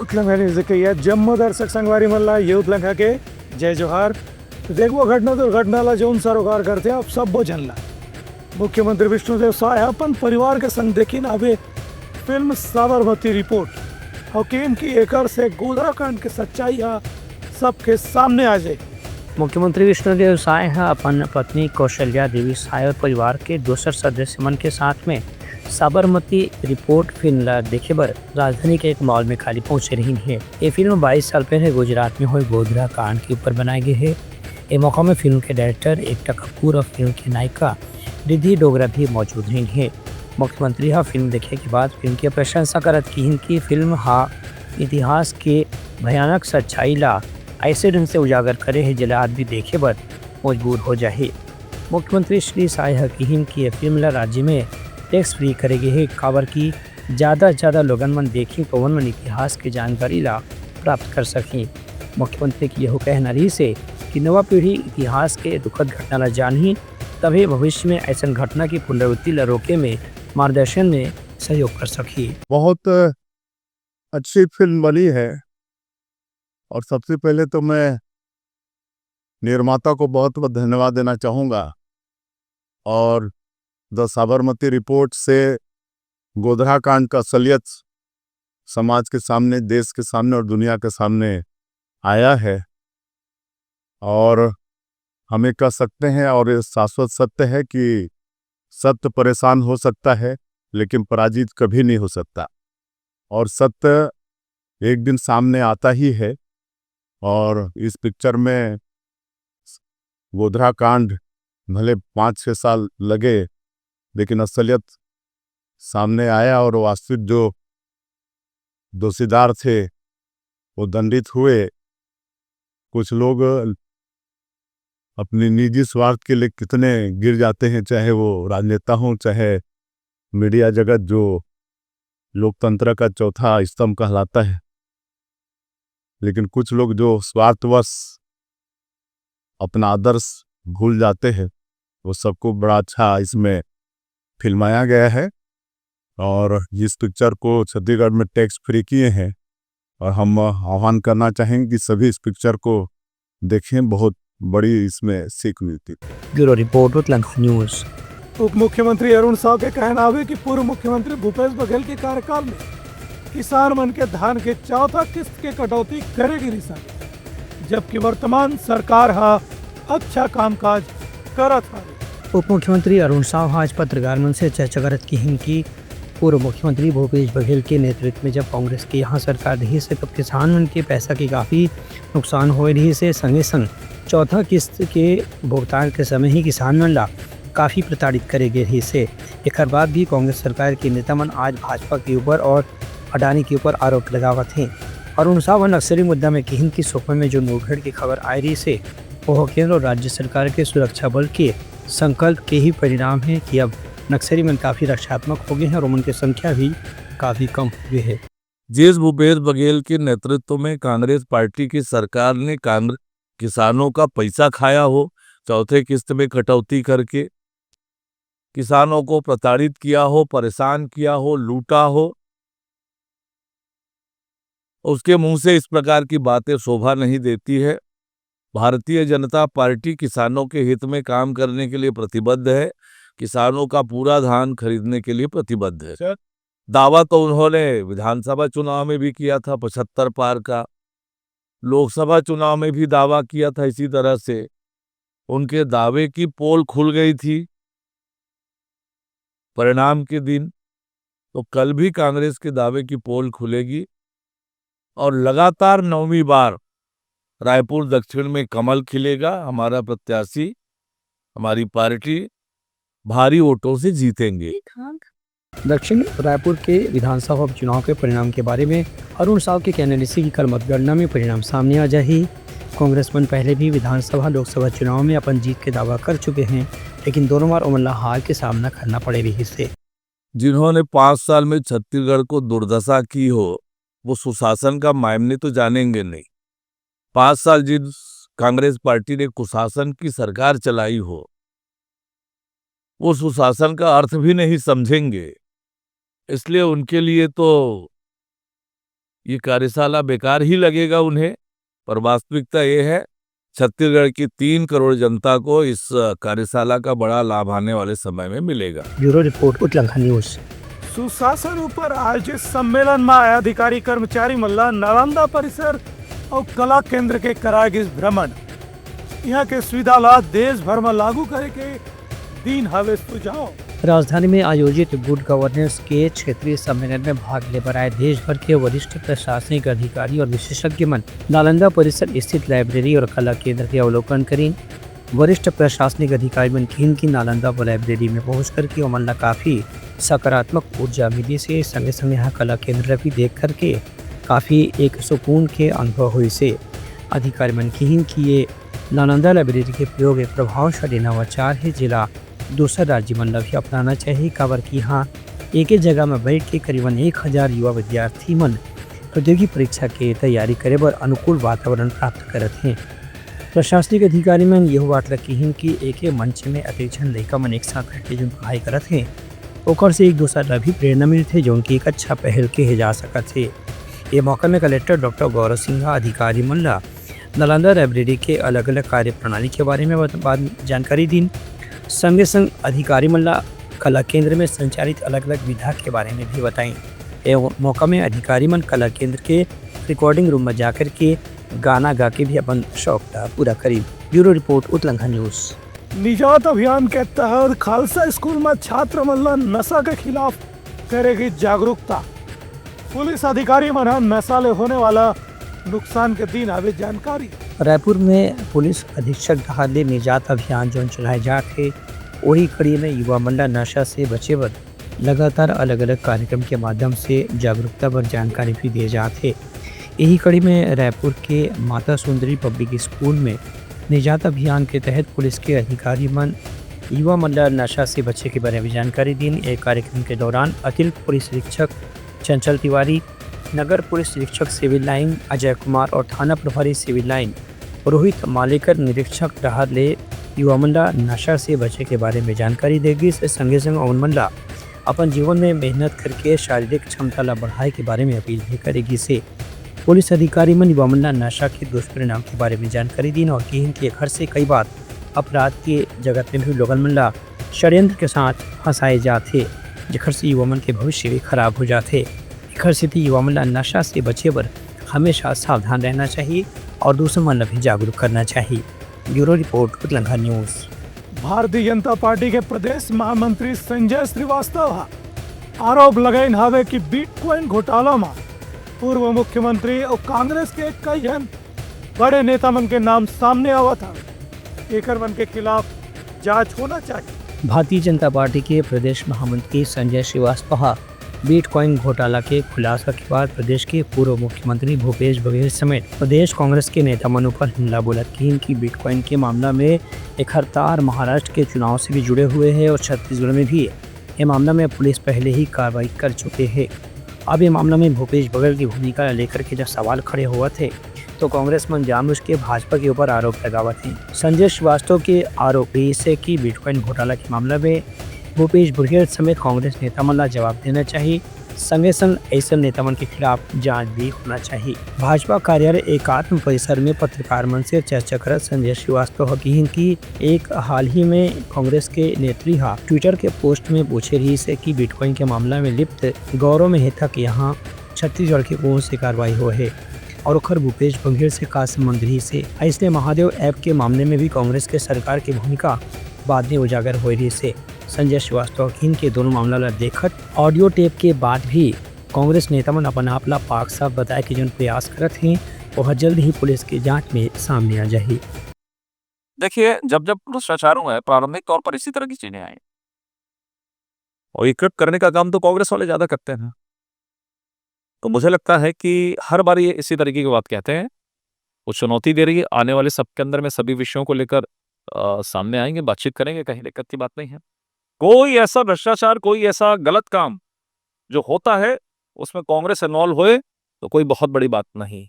यांनी जे काही जम्मू दर्शक संघवारी मल्ला यूथ लंघा के जय जोहार। देखो घटना दुर्घटनाला जेऊन सरोकार करते आप सब जनला। मुख्यमंत्री विष्णुदेव साय अपन परिवार के संग देखी अभी फिल्म साबरमती रिपोर्ट हकीम की एकर से गोधराकांड की सच्चाई सबके सामने आ जाए। मुख्यमंत्री विष्णुदेव साय अपन पत्नी कौशल्या देवी साय और परिवार के दूसर सदस्य मन के साथ में साबरमती रिपोर्ट फिल्म देखे बर राजधानी के एक मॉल में खाली पहुंचे रही है। ये फिल्म 22 साल पहले गुजरात में हुए गोधरा कांड के ऊपर बनाई गई है। ये मौका में फिल्म के डायरेक्टर एकता कपूर और फिल्म की नायिका रिद्धि डोगरा भी मौजूद रही है। मुख्यमंत्री फिल्म देखे के बाद फिल्म की प्रशंसा करत की फिल्म इतिहास के भयानक सच्चाई ला ऐसे ढंग से उजागर करे है जिला आदमी देखे बर मजबूर हो जाए। मुख्यमंत्री श्री साय की ये फिल्म ला राज्य में टैक्स फ्री करेगी है खबर की ज़्यादा से ज़्यादा लोगन मन देखी पवन मन इतिहास की जानकारी ला प्राप्त कर सकें। मुख्यमंत्री की यह कहना रही से कि नवा पीढ़ी इतिहास के दुखद घटना ला जानी तभी भविष्य में ऐसा घटना की पुनरावृत्ति ला रोके में मार्गदर्शन में सहयोग कर सके। बहुत अच्छी फिल्म बनी है और सबसे पहले तो मैं निर्माता को बहुत बहुत धन्यवाद देना चाहूँगा। और द साबरमती रिपोर्ट से गोधरा कांड का असलियत समाज के सामने, देश के सामने और दुनिया के सामने आया है और हमें कह सकते हैं और ये शाश्वत सत्य है कि सत्य परेशान हो सकता है लेकिन पराजित कभी नहीं हो सकता और सत्य एक दिन सामने आता ही है। और इस पिक्चर में गोधरा कांड भले 5-6 साल लगे लेकिन असलियत सामने आया और वास्तविक जो दोषीदार थे वो दंडित हुए। कुछ लोग अपनी निजी स्वार्थ के लिए कितने गिर जाते हैं, चाहे वो राजनेता हों चाहे मीडिया जगत जो लोकतंत्र का चौथा स्तंभ कहलाता है। लेकिन कुछ लोग जो स्वार्थवश अपना आदर्श भूल जाते हैं वो सबको बड़ा अच्छा इसमें फिल्माया गया है। और इस पिक्चर को छत्तीसगढ़ में टैक्स फ्री किए हैं और हम आह्वान करना चाहेंगे कि सभी इस पिक्चर को देखें, बहुत बड़ी इसमें सीख मिलती है। Bureau report news. उप मुख्यमंत्री अरुण साव के कहना है कि पूर्व मुख्यमंत्री भूपेश बघेल के कार्यकाल में किसान मन के धान के चौथा किस्त के कटौती करेगी रिसा, जबकि वर्तमान सरकार अच्छा कामकाज करत है। उप मुख्यमंत्री अरुण साव आज पत्रकार मन से चर्चा करत की पूर्व मुख्यमंत्री भूपेश बघेल के नेतृत्व में जब कांग्रेस की यहाँ सरकार रही से तब किसान मन के पैसा की काफ़ी नुकसान हो रही से संगे संग चौथा किस्त के भुगतान के समय ही किसान मन ला काफ़ी प्रताड़ित करे गए रही से। एक बाद भी कांग्रेस सरकार के नेता मन आज भाजपा के ऊपर और अडानी के ऊपर आरोप लगावत हैं। अरुण साव नक्सली मुद्दा में किहिन की सुकमा में जो मुठभेड़ की खबर आई रही से वह केंद्र और राज्य सरकार के सुरक्षा बल के संकल्प के ही परिणाम है कि अब नक्सली में काफ़ी रक्षात्मक हो गए हैं और उनकी संख्या भी काफ़ी कम हो गई है। जिस भूपेश बघेल के नेतृत्व में कांग्रेस पार्टी की सरकार ने किसानों का पैसा खाया हो, चौथे किस्त में कटौती करके किसानों को प्रताड़ित किया हो, परेशान किया हो, लूटा हो, उसके मुंह से इस प्रकार की बातें शोभा नहीं देती है। भारतीय जनता पार्टी किसानों के हित में काम करने के लिए प्रतिबद्ध है, किसानों का पूरा धान खरीदने के लिए प्रतिबद्ध है। दावा तो उन्होंने विधानसभा चुनाव में भी किया था 75 पार का, लोकसभा चुनाव में भी दावा किया था। इसी तरह से उनके दावे की पोल खुल गई थी परिणाम के दिन, तो कल भी कांग्रेस के दावे की पोल खुलेगी और लगातार 9वीं बार रायपुर दक्षिण में कमल खिलेगा। हमारा प्रत्याशी, हमारी पार्टी भारी वोटों से जीतेंगे। दक्षिण रायपुर के विधानसभा चुनाव के परिणाम के बारे में अरुण साव के कहने से कि कल मतगणना में परिणाम सामने आ जाए। कांग्रेस मन पहले भी विधानसभा लोकसभा चुनाव में अपन जीत के दावा कर चुके हैं, लेकिन दोनों बार उमल्ला हार के सामना करना पड़े रही से। जिन्होंने 5 साल में छत्तीसगढ़ को दुर्दशा की हो वो सुशासन का मायने तो जानेंगे नहीं। 5 साल जिस कांग्रेस पार्टी ने कुशासन की सरकार चलाई हो वो सुशासन का अर्थ भी नहीं समझेंगे। इसलिए उनके लिए तो ये कार्यशाला बेकार ही लगेगा उन्हें, पर वास्तविकता ये है छत्तीसगढ़ की 3 करोड़ जनता को इस कार्यशाला का बड़ा लाभ आने वाले समय में मिलेगा। Bureau report Utlangha news. सुशासन ऊपर आयोजित सम्मेलन में आया अधिकारी कर्मचारी मल्ला नालंदा परिसर और कला केंद्र के कराएगी भ्रमण। यहाँ के सुविधा लाभ देश भर में लागू करे के दिन हवे सुझाव। राजधानी में आयोजित गुड गवर्नेंस के क्षेत्रीय सम्मेलन में भाग लेकर आए देश भर के वरिष्ठ प्रशासनिक अधिकारी और विशेषज्ञ मन नालंदा परिसर स्थित लाइब्रेरी और कला केंद्र के अवलोकन करें। वरिष्ठ प्रशासनिक अधिकारी मन की नालंदा लाइब्रेरी में पहुँच कर के अमन काफ़ी सकारात्मक ऊर्जा मिली से संगे संगे यहाँ कला केंद्र भी देख करके काफ़ी एक सुकून के अनुभव हुई से अधिकारी मन की ये नालंदा लाइब्रेरी के प्रयोग एक प्रभावशाली नवाचार है जिला दूसरा राज्य मन भी अपनाना चाहिए। काबर की यहाँ एक ही जगह में बैठ के करीबन 1000 युवा विद्यार्थी मन प्रतियोगी परीक्षा के तैयारी करे बर अनुकूल वातावरण प्राप्त करत हैं। प्रशासनिक अधिकारी मन यह बात रखी कि एक ही मंच में अतिरिक्त लड़का मन एक साथ बैठ के जो पढ़ाई करत हैं ओकर से एक दूसरा भी प्रेरणा मिलते जो उनकी एक अच्छा पहल के जा सकत है। ये मौका में कलेक्टर डॉक्टर गौरव सिंह अधिकारी मन ला नालंदा लाइब्रेरी के अलग अलग कार्य प्रणाली के बारे में जानकारी दी। संगे संग अधिकारी मन ला कला केंद्र में संचालित अलग अलग विधा के बारे में भी बताई। मौका में अधिकारी मन कला केंद्र के रिकॉर्डिंग रूम में जाकर के गाना गा के भी अपन शौक पूरा करी। Bureau report Utlangha news. निजात अभियान के तहत खालसा स्कूल में छात्र मन ला नशा के खिलाफ करेगी जागरूकता। पुलिस अधिकारी मन नशा ले होने वाला नुकसान के दिन आवे जानकारी। रायपुर में पुलिस अधीक्षक ढहाले निजात अभियान जो चलाए जाते वही कड़ी में युवा मंडल नशा से बचे बर लगातार अलग अलग कार्यक्रम के माध्यम से जागरूकता पर जानकारी भी दिए जाते। यही कड़ी में रायपुर के माता सुंदरी पब्लिक स्कूल में निजात अभियान के तहत पुलिस के अधिकारी मन युवा मंडल नशा से बचे के बारे में जानकारी दी। एक कार्यक्रम के दौरान अतिरिक्त पुलिस अधीक्षक चंचल तिवारी, नगर पुलिस निरीक्षक सिविल लाइन अजय कुमार और थाना प्रभारी सिविल लाइन रोहित मालेकर निरीक्षक डहाले युवा मंडला नशा से बचे के बारे में जानकारी देगी। इससे संगे संग अवन मंडला अपन जीवन में मेहनत करके शारीरिक क्षमता ला बढ़ाए के बारे में अपील भी करेगी। से पुलिस अधिकारी मन युवा मंडला नशा के दुष्परिणाम के बारे में जानकारी दी और कि घर से कई बार अपराध के जगत में भी लोगन मंडला षड्यंत्र के साथ फंसाए जाते जिखर से युवा मन के भविष्य भी खराब हो जाते। घर से युवा मन नशा से बचे पर हमेशा सावधान रहना चाहिए और दूसरों मन भी जागरूक करना चाहिए। Bureau report Utlangha news. Bharatiya Janata party के प्रदेश महामंत्री संजय श्रीवास्तव आरोप लगाइन हवे कि बिटकॉइन घोटाला में पूर्व मुख्यमंत्री और कांग्रेस के कई जन बड़े नेता मन के नाम सामने आवत हवे। एकर मन के खिलाफ जांच होना चाहिए। भारतीय जनता पार्टी के प्रदेश महामंत्री संजय श्रीवास्तव बिटकॉइन घोटाला के खुलासा के बाद प्रदेश के पूर्व मुख्यमंत्री भूपेश बघेल समेत प्रदेश कांग्रेस के नेता मनों पर हमला बोला कि बिटकॉइन के मामला में एक हड़ताल महाराष्ट्र के चुनाव से भी जुड़े हुए हैं और छत्तीसगढ़ में भी ये मामला में पुलिस पहले ही कार्रवाई कर चुके हैं। अब ये मामला में भूपेश बघेल की भूमिका लेकर के जब सवाल खड़े हुआ थे तो कांग्रेस मन जानबूझ के भाजपा के ऊपर आरोप लगावा थे। संजय श्रीवास्तव के आरोप से कि बिटकॉइन घोटाला के मामला में भूपेश बघेल समेत कांग्रेस नेता मन ला जवाब देना चाहिए। संगे संग ऐसे नेता मन के खिलाफ जांच भी होना चाहिए। भाजपा कार्यालय एकात्म परिसर में पत्रकार मन से चर्चा कर संजय श्रीवास्तव की एक हाल ही में कांग्रेस के नेत्री ट्विटर के पोस्ट में पूछे रही से कि बिटकॉइन के मामला में लिप्त गौरव मेहता के यहाँ छत्तीसगढ़ की ओर से कार्रवाई हो है और उखर भूपेश बघेल से का संबंध रही से। इसलिए महादेव ऐप के मामले में भी कांग्रेस के सरकार की भूमिका बाद में उजागर हो रही से। संजय श्रीवास्तव के दोनों मामला देखत ऑडियो टेप के बाद भी कांग्रेस नेता मन अपन आप ला पाक साहब बताए कि जो प्रयास करत हैं वह जल्द ही पुलिस की जांच में सामने आ जाए। देखिए, जब जब भ्रष्टाचार हुआ है प्रारंभिक तौर पर इसी तरह की चीजें आई और इकट्ठ करने का काम तो कांग्रेस वाले ज्यादा करते हैं। तो मुझे लगता है कि हर बार ये इसी तरीके की बात कहते हैं। वो चुनौती दे रही है, आने वाले सबके अंदर में सभी विषयों को लेकर सामने आएंगे, बातचीत करेंगे, कहीं दिक्कत की बात नहीं है। कोई ऐसा भ्रष्टाचार, कोई ऐसा गलत काम जो होता है उसमें कांग्रेस इन्वॉल्व होए तो कोई बहुत बड़ी बात नहीं,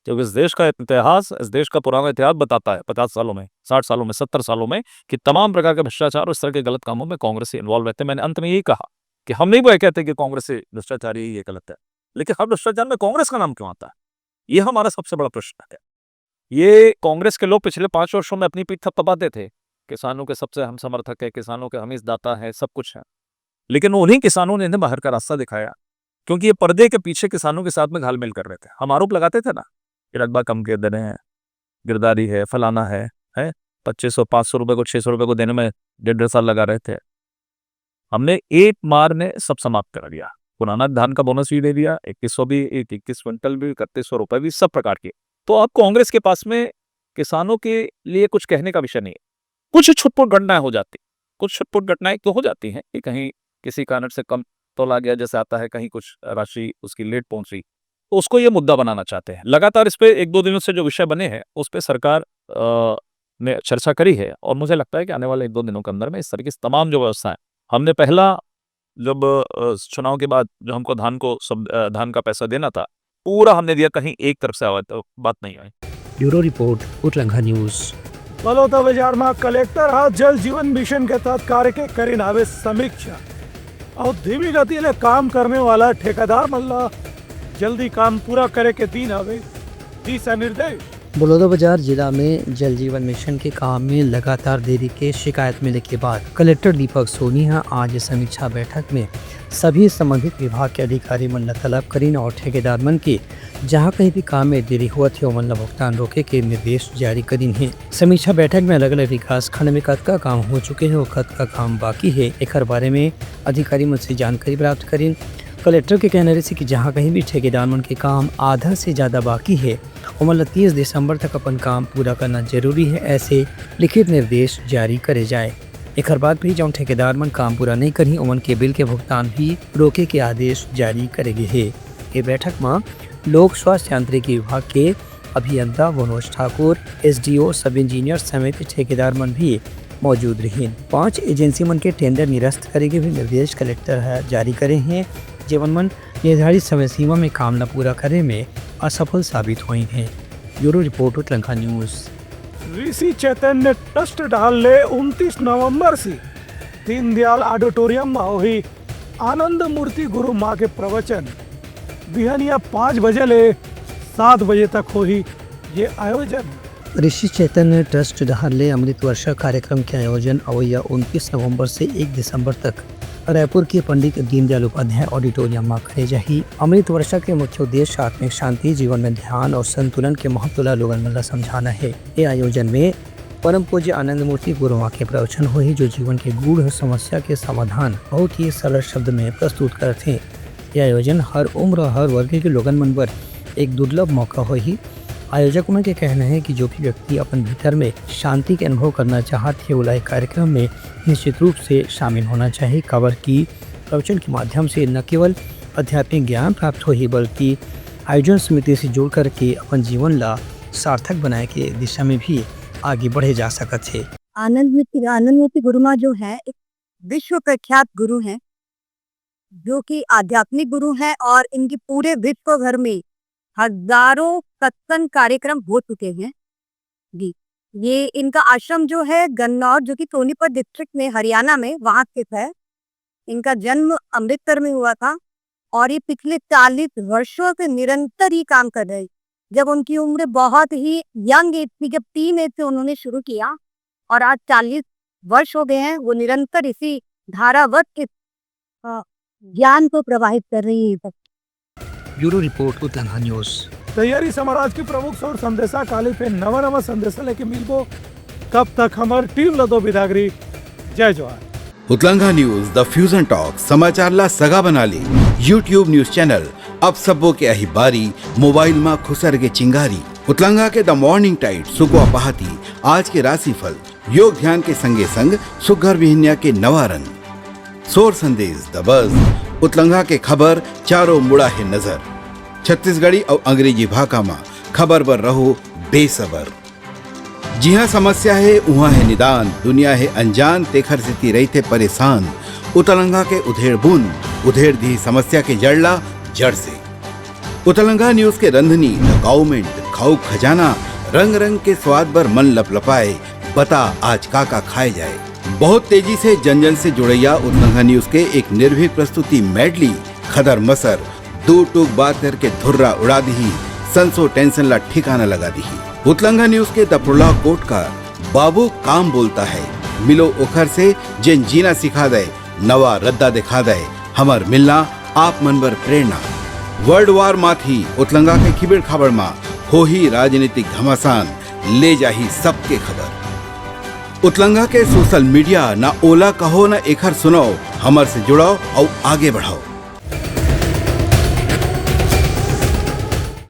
क्योंकि इस देश का इतिहास, इस देश का पुराना इतिहास बताता है 50 सालों में, 60 सालों में, 70 सालों में कि तमाम प्रकार के भ्रष्टाचार और इस तरह के गलत कामों में कांग्रेस इन्वॉल्व रहते हैं। मैंने अंत में यही कहा कि हम नहीं वो कहते कि कांग्रेस से भ्रष्टाचारी ये गलत है, लेकिन हर भ्रष्टाचार में कांग्रेस का नाम क्यों आता है? ये हमारा सबसे बड़ा प्रश्न है। ये कांग्रेस के लोग पिछले 5 वर्षों में अपनी पीठ थपथपाते थे, किसानों के सबसे हम समर्थक है, किसानों के हम हितदाता है, सब कुछ है। लेकिन उन्हीं किसानों ने इन्हें बाहर का रास्ता दिखाया, क्योंकि ये पर्दे के पीछे किसानों के साथ में घालमेल कर रहे थे। हम आरोप लगाते थे ना कि रकबा कम कर दे रहे हैं, गिरदारी है, फलाना है 2500-500 रुपए को 600 रुपए को देने में 1.5 साल लगा रहे थे। हमने एक मार में सब समाप्त कर दिया। पुराना धान का बोनस भी दे दिया, 2100 भी, 21 क्विंटल भी, 3100 रुपए भी, सब प्रकार के। तो अब कांग्रेस के पास में किसानों के लिए कुछ कहने का विषय नहीं है। कुछ छुटपुट घटनाएं हो जाती, कुछ छुटपुट घटनाएं तो हो जाती हैं कि कहीं किसी कारण से कम तोला गया, जैसे आता है, कहीं कुछ राशि उसकी लेट पहुंची, तो उसको ये मुद्दा बनाना चाहते हैं। लगातार इस पे 1-2 दिनों से जो विषय बने हैं उस पे सरकार ने चर्चा करी है, और मुझे लगता है कि आने वाले 1-2 दिनों के अंदर में इस तरह की तमाम जो व्यवस्था है, हमने पहला जब चुनाव के बाद जो हमको धान का पैसा देना था, पूरा हमने दिया, कहीं एक तरफ से बात नहीं आई। Bureau report Utlangha news. Baloda Bazar में कलेक्टर हाथ जल जीवन मिशन के तहत कार्य के करी नावे समीक्षा और धीमी गति ले काम करने वाला ठेकेदार मल्ला जल्दी काम पूरा करे के दिन आवे दिशा निर्देश। बलौदाबाजार जिला में जल जीवन मिशन के काम में लगातार देरी के शिकायत मिलने के बाद कलेक्टर दीपक सोनिया आज समीक्षा बैठक में सभी संबंधित विभाग के अधिकारी मन तलब करीन और ठेकेदार मन के जहां कहीं भी काम में देरी हुआ थे मन भुगतान रोके के निर्देश जारी करीन है। समीक्षा बैठक में अलग अलग विकास खंड में कद का काम हो चुके हैं और कद का काम बाकी है, एक बारे में अधिकारी मन से जानकारी प्राप्त करीन। कलेक्टर के कहने से कि जहां कहीं भी ठेकेदार मन के काम आधा से ज़्यादा बाकी है उमन 30 दिसंबर तक अपन काम पूरा करना जरूरी है, ऐसे लिखित निर्देश जारी करे जाए। एक बाद भी जौन ठेकेदार मन काम पूरा नहीं करी उमन के बिल के भुगतान भी रोके के आदेश जारी करेगे है। ये बैठक में लोक स्वास्थ्य यांत्रिकी विभाग के अभियंता मनोज ठाकुर, SDO, सब इंजीनियर समेत ठेकेदार मन भी मौजूद रही। 5 एजेंसी मन के टेंडर निरस्त करे के भी निर्देश कलेक्टर जारी करे हैं, जीवन मन निर्धारित समय सीमा में काम न पूरा करे में असफल साबित हुई है। Bureau report Utlangha news. Rishi Chaitanya trust डालले 29 नवंबर से दीनदयाल ऑडिटोरियम में हुई आनंद मूर्ति गुरु माँ के प्रवचन बिहनिया 5 बजे ले 7 बजे तक हुई ये आयोजन। ऋषि चैतन्य ट्रस्ट डहारले अमृत वर्षा कार्यक्रम के आयोजन अवैया 29 नवंबर से 1 दिसंबर तक रायपुर के पंडित दीनदयाल उपाध्याय ऑडिटोरियम में करे जाही। अमृत वर्षा के मुख्य उद्देश्य आत्मिक शांति, जीवन में ध्यान और संतुलन के महत्व लोगन मन समझाना है। ये आयोजन में परम पूज्य आनंद मूर्ति गुरु माँ के प्रवचन हुई, जो जीवन के गूढ़ समस्या के समाधान बहुत ही सरल शब्द में प्रस्तुत करते हैं। यह आयोजन हर उम्र हर वर्ग के लोगन मन पर एक दुर्लभ मौका हुई। आयोजकों के कहना है कि जो भी व्यक्ति अपन भीतर में शांति के अनुभव करना चाहते हैं उला कार्यक्रम में निश्चित रूप से शामिल होना चाहिए। कवर की प्रवचन के माध्यम से न केवल आध्यात्मिक ज्ञान प्राप्त हो ही बल्कि आयोजन समिति से जुड़ करके अपन जीवन ला सार्थक बनाए के दिशा में भी आगे बढ़े जा सकते हैं। आनंद मूर्ति गुरु माँ जो है एक विश्व प्रख्यात गुरु हैं, जो कि आध्यात्मिक गुरु हैं और इनकी पूरे विश्व भर में हजारों सत्संग कार्यक्रम हो चुके हैं जी। ये इनका आश्रम जो है गन्नौर, जो कि सोनीपत डिस्ट्रिक्ट में हरियाणा में वहाँ स्थित है। इनका जन्म अमृतसर में हुआ था और ये पिछले 40 वर्षों से निरंतर ही काम कर रहे हैं। जब उनकी उम्र बहुत ही यंग एज थी, जब 3 एज से उन्होंने शुरू किया और आज 40 वर्ष हो गए हैं, वो निरंतर इसी धारावत के ज्ञान को प्रवाहित कर रही है। Bureau report Utlangha news. तैयारी समाज की प्रमुख सौर संदेशा काली पे नवा संदेशा लेके मिलबो, तब तक हमारी टीम लदो बिदागरी। जय Jawahar. Utlangha news the fusion talk समाचार ला सगा बना ली। यूट्यूब न्यूज चैनल अब सबो के अही बारी मोबाइल में खुसर के चिंगारी। उतलंघा के द मॉर्निंग टाइट सुगवा पहाती आज के राशिफल योग ध्यान के संगे संग सुघर विहिन्या के नवा रंग सोर संदेश द बज। उतलंघा के खबर चारों मुड़ा है नजर। छत्तीसगढ़ी और अंग्रेजी भाषा में खबर पर रहो बेसबर। जी हाँ, समस्या है वहाँ है निदान, दुनिया है अनजान तेखर से रही थे परेशान। उतलंघा के उधेड़ बूंद उधेड़ दी समस्या के जड़ला जड़ से। उतलंघा न्यूज के रंधनी गवर्नमेंट खाऊ खजाना रंग रंग के स्वाद पर मन लपलपाए। बता आज का खाए जाए। बहुत तेजी से जन जन से जुड़ैया उतलंघा न्यूज के एक निर्भीक प्रस्तुति मेडली खदर मसर दो टूक बात करके धुर्रा उड़ा दी, संसो टेंशन ला ठिकाना लगा दी। उतलंगा न्यूज के द प्रोलॉग कोट का बाबू काम बोलता है, मिलो उखर से जिन जीना सिखा दे, नवा रद्दा दिखा दे, हमर मिलना आप मनबर प्रेरणा। वर्ल्ड वार माथी उतलंगा के खिबड़ खबर मा हो ही राजनीतिक घमासान, ले जाही सबके खबर। उतलंगा के सोशल मीडिया ना ओला कहो ना एखर सुनाओ, हमर से जुड़ाओ और आगे बढ़ाओ।